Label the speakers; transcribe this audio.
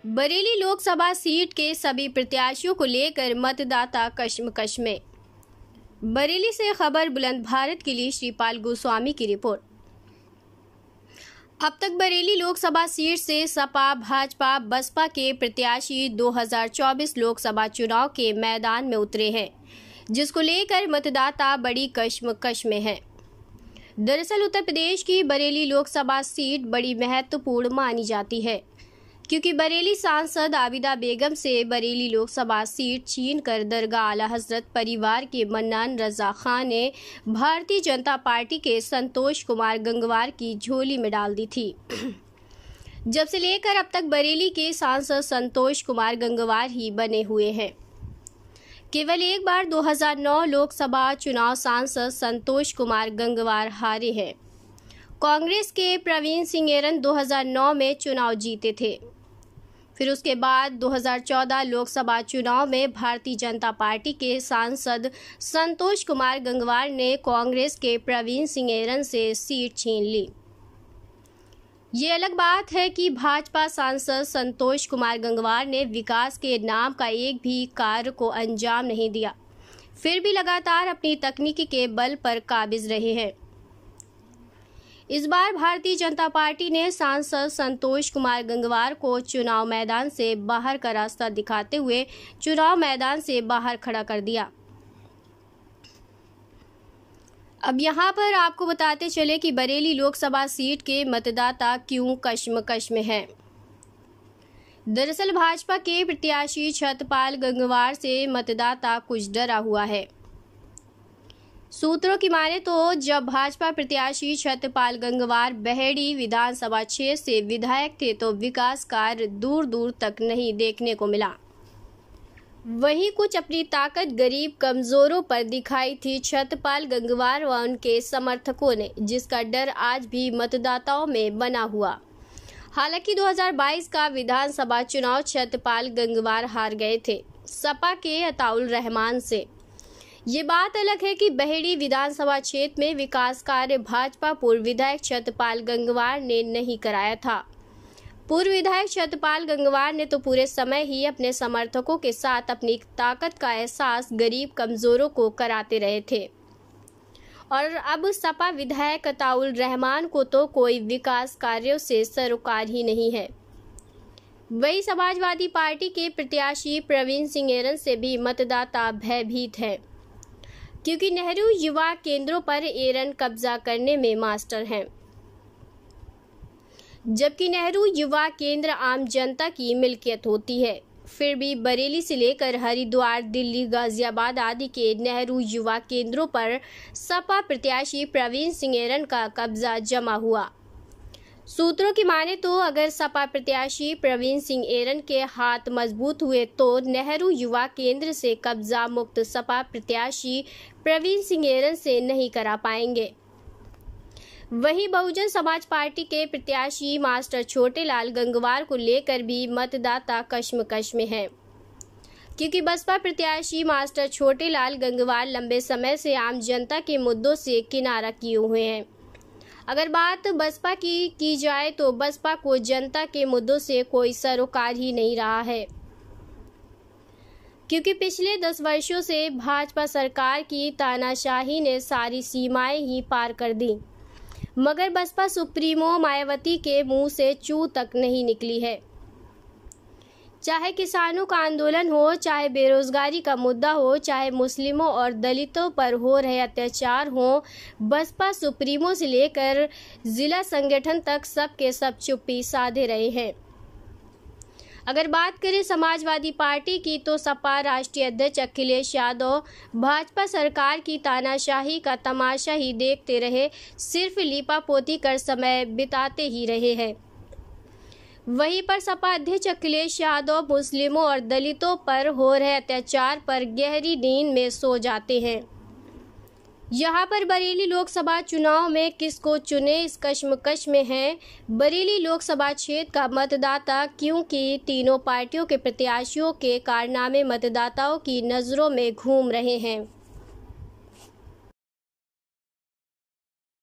Speaker 1: Bareilly Lok Sabha seat के सभी प्रत्याशियों को लेकर मतदाता कश्मकश में। बरेली से खबर बुलंद भारत के लिए श्रीपाल गोस्वामी की रिपोर्ट। अब तक बरेली लोकसभा सीट से सपा, भाजपा, बसपा के प्रत्याशी 2024 लोकसभा चुनाव के मैदान में उतरे हैं, जिसको लेकर मतदाता बड़ी कश्मकश में हैं। दरअसल उत्तर प्रदेश की बरेली लोकसभा सीट बड़ी महत्वपूर्ण मानी जाती है, क्योंकि बरेली सांसद आबिदा बेगम से बरेली लोकसभा सीट छीनकर दरगाह आला हजरत परिवार के मन्नान रजा खान ने भारतीय जनता पार्टी के संतोष कुमार गंगवार की झोली में डाल दी थी। जब से लेकर अब तक बरेली के सांसद संतोष कुमार गंगवार ही बने हुए हैं। केवल एक बार 2009 लोकसभा चुनाव सांसद संतोष कुमार गंगवार हारे हैं। कांग्रेस के प्रवीण सिंह ऐरन 2009 में चुनाव जीते थे। फिर उसके बाद 2014 लोकसभा चुनाव में भारतीय जनता पार्टी के सांसद संतोष कुमार गंगवार ने कांग्रेस के प्रवीण सिंह ऐरन से सीट छीन ली। ये अलग बात है कि भाजपा सांसद संतोष कुमार गंगवार ने विकास के नाम का एक भी कार्य को अंजाम नहीं दिया, फिर भी लगातार अपनी तकनीकी के बल पर काबिज रहे हैं। इस बार भारतीय जनता पार्टी ने सांसद संतोष कुमार गंगवार को चुनाव मैदान से बाहर का रास्ता दिखाते हुए चुनाव मैदान से बाहर खड़ा कर दिया। अब यहां पर आपको बताते चले कि बरेली लोकसभा सीट के मतदाता क्यों कश्मकश में हैं। दरअसल भाजपा के प्रत्याशी छत्रपाल गंगवार से मतदाता कुछ डरा हुआ है। सूत्रों की माने तो जब भाजपा प्रत्याशी छत्रपाल गंगवार बहेड़ी विधानसभा क्षेत्र से विधायक थे तो विकास कार्य दूर दूर तक नहीं देखने को मिला। वहीं कुछ अपनी ताकत गरीब कमजोरों पर दिखाई थी छत्रपाल गंगवार व उनके समर्थकों ने, जिसका डर आज भी मतदाताओं में बना हुआ। हालांकि 2022 का विधानसभा चुनाव छत्रपाल गंगवार हार गए थे सपा के अताउल रहमान से। ये बात अलग है कि बहेड़ी विधानसभा क्षेत्र में विकास कार्य भाजपा पूर्व विधायक छत्रपाल गंगवार ने नहीं कराया था। पूर्व विधायक छत्रपाल गंगवार ने तो पूरे समय ही अपने समर्थकों के साथ अपनी ताकत का एहसास गरीब कमजोरों को कराते रहे थे, और अब सपा विधायक अताउल रहमान को तो कोई विकास कार्यों से सरोकार ही नहीं है। वही समाजवादी पार्टी के प्रत्याशी प्रवीण सिंह ऐरन से भी मतदाता भयभीत है, क्योंकि नेहरू युवा केंद्रों पर ऐरन कब्जा करने में मास्टर हैं, जबकि नेहरू युवा केंद्र आम जनता की मिल्कियत होती है। फिर भी बरेली से लेकर हरिद्वार, दिल्ली, गाजियाबाद आदि के नेहरू युवा केंद्रों पर सपा प्रत्याशी प्रवीण सिंह ऐरन का कब्जा जमा हुआ। सूत्रों की माने तो अगर सपा प्रत्याशी प्रवीण सिंह ऐरन के हाथ मजबूत हुए तो नेहरू युवा केंद्र से कब्जा मुक्त सपा प्रत्याशी प्रवीण सिंह ऐरन से नहीं करा पाएंगे। वहीं बहुजन समाज पार्टी के प्रत्याशी मास्टर छोटेलाल गंगवार को लेकर भी मतदाता कश्मकश में हैं, क्योंकि बसपा प्रत्याशी मास्टर छोटेलाल गंगवार लंबे समय से आम जनता के मुद्दों से किनारा किए हुए हैं। अगर बात बसपा की जाए तो बसपा को जनता के मुद्दों से कोई सरोकार ही नहीं रहा है, क्योंकि पिछले 10 वर्षों से भाजपा सरकार की तानाशाही ने सारी सीमाएं ही पार कर दी, मगर बसपा सुप्रीमो मायावती के मुंह से चू तक नहीं निकली है। चाहे किसानों का आंदोलन हो, चाहे बेरोजगारी का मुद्दा हो, चाहे मुस्लिमों और दलितों पर हो रहे अत्याचार हो, बसपा सुप्रीमो से लेकर जिला संगठन तक सबके सब चुप्पी साधे रहे हैं। अगर बात करें समाजवादी पार्टी की तो सपा राष्ट्रीय अध्यक्ष अखिलेश यादव भाजपा सरकार की तानाशाही का तमाशा ही देखते रहे, सिर्फ लीपापोती कर समय बिताते ही रहे हैं। वहीं पर सपा अध्यक्ष अखिलेश यादव मुस्लिमों और दलितों पर हो रहे अत्याचार पर गहरी नींद में सो जाते हैं। यहाँ पर बरेली लोकसभा चुनाव में किसको चुने इस कश्मकश में है बरेली लोकसभा क्षेत्र का मतदाता, क्योंकि तीनों पार्टियों के प्रत्याशियों के कारनामे मतदाताओं की नज़रों में घूम रहे हैं।